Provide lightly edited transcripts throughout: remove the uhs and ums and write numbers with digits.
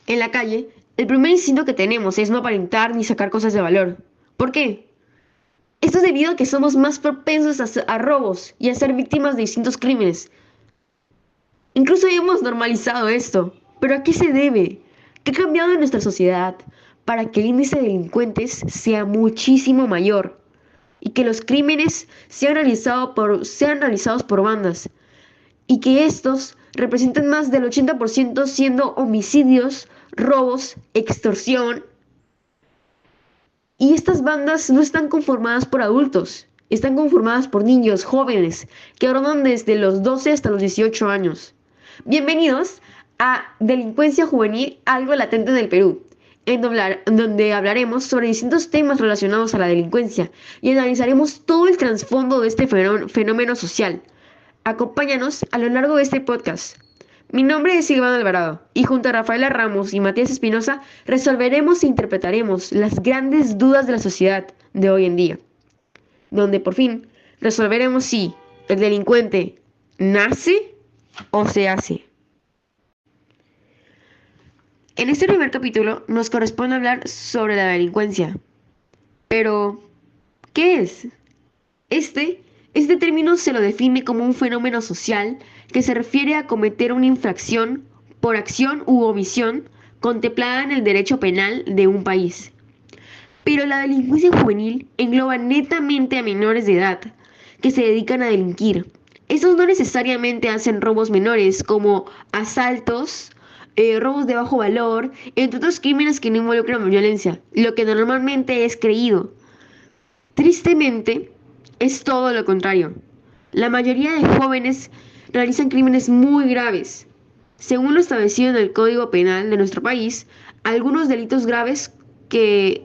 En la calle, el primer instinto que tenemos es no aparentar ni sacar cosas de valor. ¿Por qué? Esto es debido a que somos más propensos a robos y a ser víctimas de distintos crímenes. Incluso hemos normalizado esto. ¿Pero a qué se debe? ¿Qué ha cambiado en nuestra sociedad para que el índice de delincuentes sea muchísimo mayor y que los crímenes sean realizados por bandas y que estos representen más del 80% siendo homicidios, robos, extorsión? Y estas bandas no están conformadas por adultos, están conformadas por niños jóvenes que rondan desde los 12 hasta los 18 años. Bienvenidos a Delincuencia Juvenil, algo latente en el Perú, donde hablaremos sobre distintos temas relacionados a la delincuencia y analizaremos todo el trasfondo de este fenómeno social. Acompáñanos a lo largo de este podcast. Mi nombre es Silvana Alvarado y junto a Rafaela Ramos y Matías Espinosa resolveremos e interpretaremos las grandes dudas de la sociedad de hoy en día, donde por fin resolveremos si el delincuente nace o se hace. En este primer capítulo nos corresponde hablar sobre la delincuencia. Pero, ¿qué es? Este, este término se lo define como un fenómeno social que se refiere a cometer una infracción por acción u omisión contemplada en el derecho penal de un país. Pero la delincuencia juvenil engloba netamente a menores de edad que se dedican a delinquir. Estos no necesariamente hacen robos menores como asaltos, robos de bajo valor, entre otros crímenes que no involucran violencia, lo que normalmente es creído. Tristemente, es todo lo contrario. La mayoría de jóvenes realizan crímenes muy graves. Según lo establecido en el Código Penal de nuestro país, algunos delitos graves que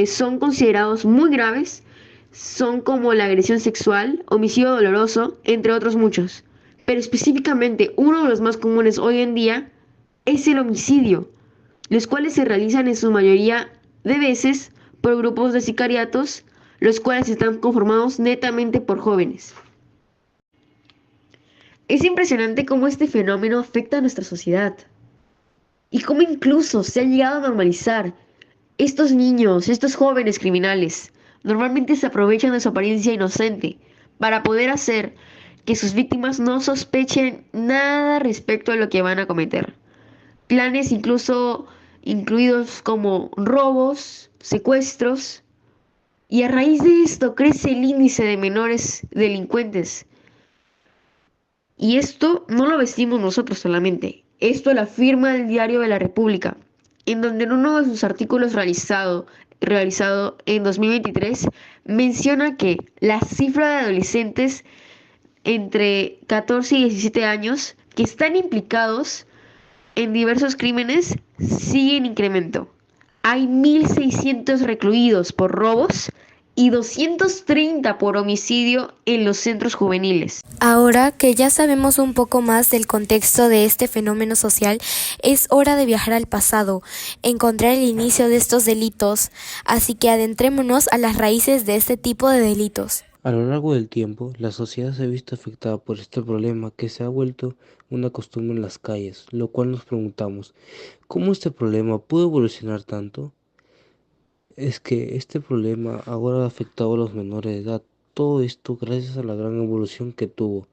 son considerados muy graves son como la agresión sexual, homicidio doloroso, entre otros muchos. Pero específicamente uno de los más comunes hoy en día es el homicidio, los cuales se realizan en su mayoría de veces por grupos de sicariatos, los cuales están conformados netamente por jóvenes. Es impresionante cómo este fenómeno afecta a nuestra sociedad y cómo incluso se ha llegado a normalizar. Estos niños, estos jóvenes criminales, normalmente se aprovechan de su apariencia inocente para poder hacer que sus víctimas no sospechen nada respecto a lo que van a cometer. Planes incluso incluidos como robos, secuestros, y a raíz de esto crece el índice de menores delincuentes. Y esto no lo vestimos nosotros solamente, esto lo afirma el Diario de la República, en donde en uno de sus artículos realizado en 2023 menciona que la cifra de adolescentes entre 14 y 17 años que están implicados en diversos crímenes sigue en incremento. Hay 1.600 recluidos por robos y 230 por homicidio en los centros juveniles. Ahora que ya sabemos un poco más del contexto de este fenómeno social, es hora de viajar al pasado, encontrar el inicio de estos delitos, así que adentrémonos a las raíces de este tipo de delitos. A lo largo del tiempo, la sociedad se ha visto afectada por este problema que se ha vuelto una costumbre en las calles, lo cual nos preguntamos, ¿cómo este problema pudo evolucionar tanto? Es que este problema ahora ha afectado a los menores de edad, todo esto gracias a la gran evolución que tuvo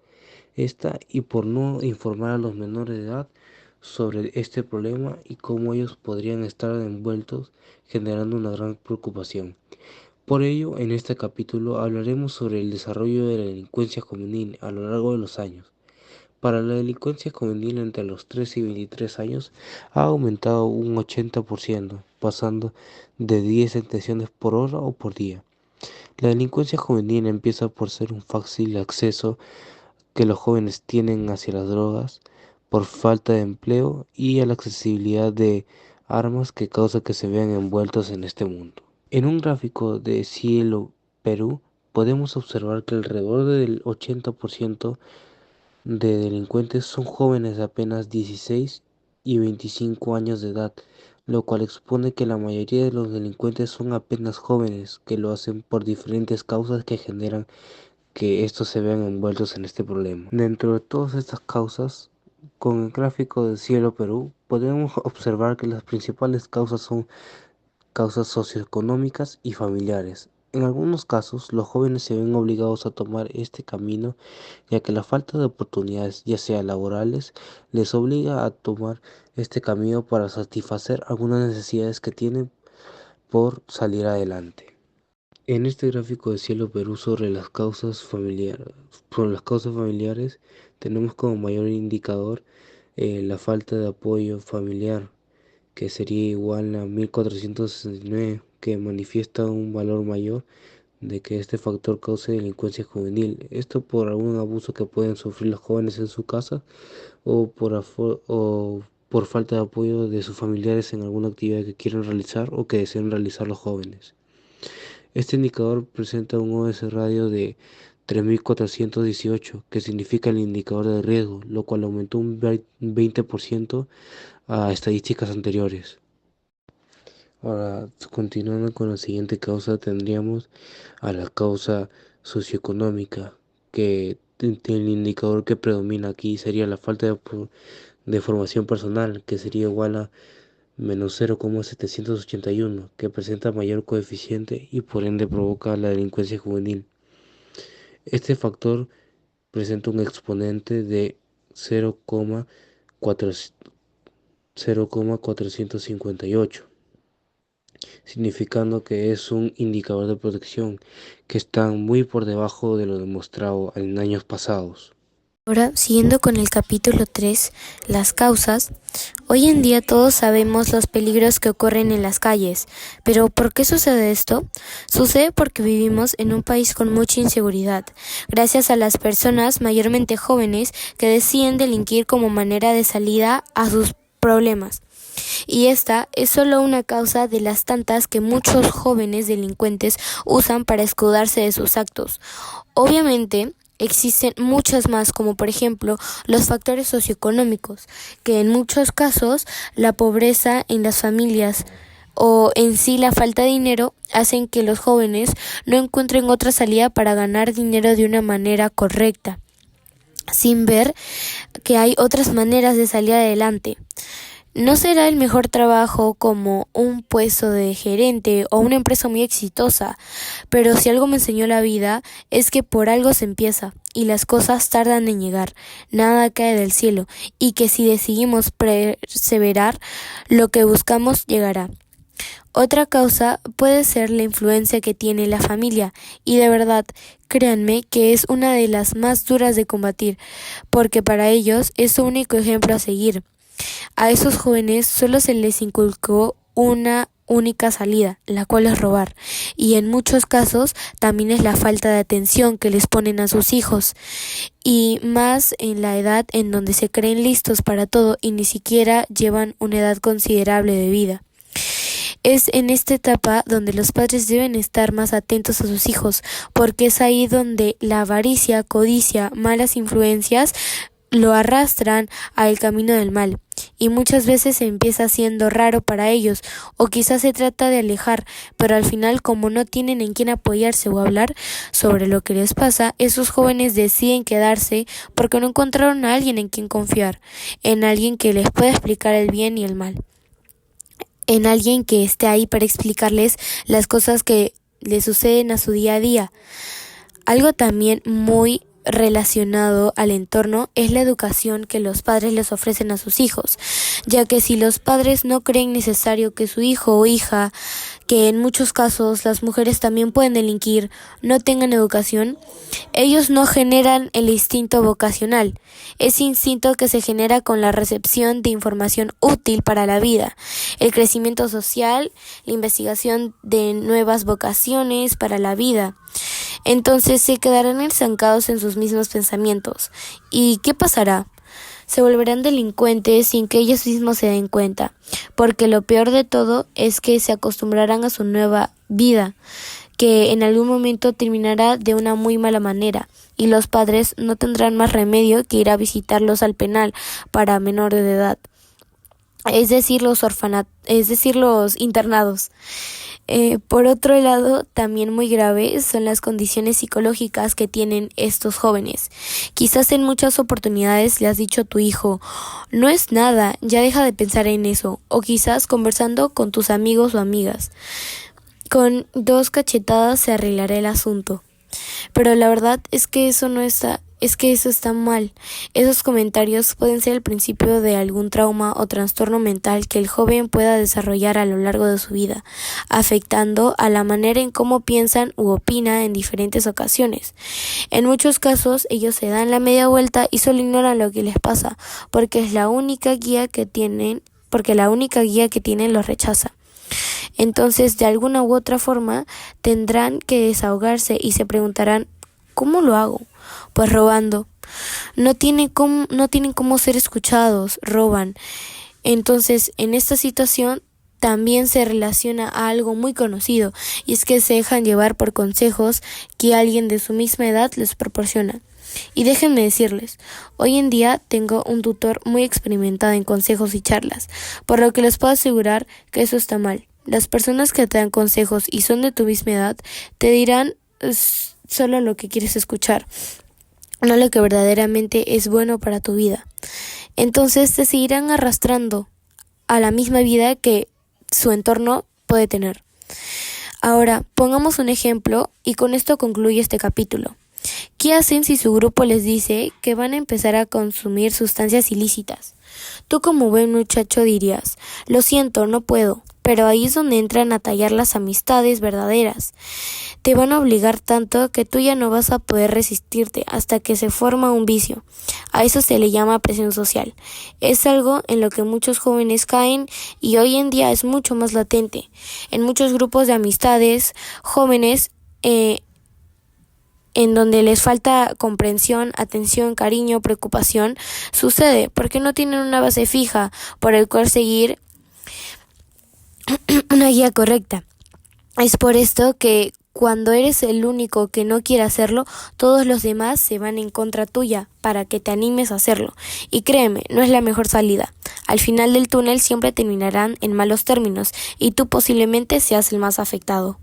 esta y por no informar a los menores de edad sobre este problema y cómo ellos podrían estar envueltos, generando una gran preocupación. Por ello, en este capítulo hablaremos sobre el desarrollo de la delincuencia juvenil a lo largo de los años. Para la delincuencia juvenil entre los 13 y 23 años ha aumentado un 80%, pasando de 10 detenciones por hora o por día. La delincuencia juvenil empieza por ser un fácil acceso que los jóvenes tienen hacia las drogas, por falta de empleo y a la accesibilidad de armas que causa que se vean envueltos en este mundo. En un gráfico de Cielo Perú podemos observar que alrededor del 80% de delincuentes son jóvenes de apenas 16 y 25 años de edad, lo cual expone que la mayoría de los delincuentes son apenas jóvenes que lo hacen por diferentes causas que generan que estos se vean envueltos en este problema. Dentro de todas estas causas Con el gráfico de Cielo Perú podemos observar que las principales causas son causas socioeconómicas y familiares. En algunos casos, los jóvenes se ven obligados a tomar este camino, ya que la falta de oportunidades, ya sea laborales, les obliga a tomar este camino para satisfacer algunas necesidades que tienen por salir adelante. En este gráfico de Cielo Perú sobre las causas familiares, tenemos como mayor indicador la falta de apoyo familiar, que sería igual a 1469, que manifiesta un valor mayor de que este factor cause delincuencia juvenil. Esto por algún abuso que pueden sufrir los jóvenes en su casa o por falta de apoyo de sus familiares en alguna actividad que quieran realizar o que deseen realizar los jóvenes. Este indicador presenta un ODS radio de 3418, que significa el indicador de riesgo, lo cual aumentó un 20% a estadísticas anteriores. Ahora, continuando con la siguiente causa, tendríamos a la causa socioeconómica, que el indicador que predomina aquí sería la falta de formación personal, que sería igual a -0,781, que presenta mayor coeficiente y por ende provoca la delincuencia juvenil. Este factor presenta un exponente de 0,458, significando que es un indicador de protección que está muy por debajo de lo demostrado en años pasados. Ahora, siguiendo con el capítulo 3, las causas, hoy en día todos sabemos los peligros que ocurren en las calles, pero ¿por qué sucede esto? Sucede porque vivimos en un país con mucha inseguridad, gracias a las personas mayormente jóvenes que deciden delinquir como manera de salida a sus problemas. Y esta es solo una causa de las tantas que muchos jóvenes delincuentes usan para escudarse de sus actos. Obviamente, existen muchas más, como por ejemplo los factores socioeconómicos, que en muchos casos la pobreza en las familias o en sí la falta de dinero hacen que los jóvenes no encuentren otra salida para ganar dinero de una manera correcta, sin ver que hay otras maneras de salir adelante. No será el mejor trabajo como un puesto de gerente o una empresa muy exitosa, pero si algo me enseñó la vida es que por algo se empieza y las cosas tardan en llegar, nada cae del cielo y que si decidimos perseverar, lo que buscamos llegará. Otra causa puede ser la influencia que tiene la familia y de verdad, créanme que es una de las más duras de combatir, porque para ellos es su único ejemplo a seguir. A esos jóvenes solo se les inculcó una única salida, la cual es robar, y en muchos casos también es la falta de atención que les ponen a sus hijos, y más en la edad en donde se creen listos para todo y ni siquiera llevan una edad considerable de vida. Es en esta etapa donde los padres deben estar más atentos a sus hijos, porque es ahí donde la avaricia, codicia, malas influencias lo arrastran al camino del mal, y muchas veces empieza siendo raro para ellos, o quizás se trata de alejar, pero al final, como no tienen en quién apoyarse o hablar sobre lo que les pasa, esos jóvenes deciden quedarse porque no encontraron a alguien en quien confiar, en alguien que les pueda explicar el bien y el mal, en alguien que esté ahí para explicarles las cosas que les suceden a su día a día. Algo también muy relacionado al entorno es la educación que los padres les ofrecen a sus hijos, ya que si los padres no creen necesario que su hijo o hija, que en muchos casos las mujeres también pueden delinquir, no tengan educación, ellos no generan el instinto vocacional, ese instinto que se genera con la recepción de información útil para la vida, el crecimiento social, la investigación de nuevas vocaciones para la vida. Entonces se quedarán estancados en sus mismos pensamientos. ¿Y qué pasará? Se volverán delincuentes sin que ellos mismos se den cuenta, porque lo peor de todo es que se acostumbrarán a su nueva vida, que en algún momento terminará de una muy mala manera, y los padres no tendrán más remedio que ir a visitarlos al penal para menores de edad, es decir, los internados. Por otro lado, también muy graves son las condiciones psicológicas que tienen estos jóvenes. Quizás en muchas oportunidades le has dicho a tu hijo, no es nada, ya deja de pensar en eso. O quizás conversando con tus amigos o amigas. Con 2 cachetadas se arreglará el asunto. Pero la verdad es que eso está mal. Esos comentarios pueden ser el principio de algún trauma o trastorno mental que el joven pueda desarrollar a lo largo de su vida, afectando a la manera en cómo piensan u opinan en diferentes ocasiones. En muchos casos, ellos se dan la media vuelta y solo ignoran lo que les pasa, porque la única guía que tienen los rechaza. Entonces, de alguna u otra forma, tendrán que desahogarse y se preguntarán, ¿cómo lo hago? Pues robando. No tienen cómo ser escuchados, roban. Entonces, en esta situación también se relaciona a algo muy conocido, y es que se dejan llevar por consejos que alguien de su misma edad les proporciona. Y déjenme decirles, hoy en día tengo un tutor muy experimentado en consejos y charlas, por lo que les puedo asegurar que eso está mal. Las personas que te dan consejos y son de tu misma edad te dirán solo lo que quieres escuchar, no lo que verdaderamente es bueno para tu vida. Entonces te seguirán arrastrando a la misma vida que su entorno puede tener. Ahora, pongamos un ejemplo y con esto concluye este capítulo. ¿Qué hacen si su grupo les dice que van a empezar a consumir sustancias ilícitas? Tú como buen muchacho dirías, lo siento, no puedo, pero ahí es donde entran a tallar las amistades verdaderas. Te van a obligar tanto que tú ya no vas a poder resistirte hasta que se forma un vicio. A eso se le llama presión social. Es algo en lo que muchos jóvenes caen y hoy en día es mucho más latente. En muchos grupos de amistades, jóvenes en donde les falta comprensión, atención, cariño, preocupación, sucede porque no tienen una base fija por el cual seguir una guía correcta. Es por esto que cuando eres el único que no quiere hacerlo, todos los demás se van en contra tuya para que te animes a hacerlo. Y créeme, no es la mejor salida. Al final del túnel siempre terminarán en malos términos y tú posiblemente seas el más afectado.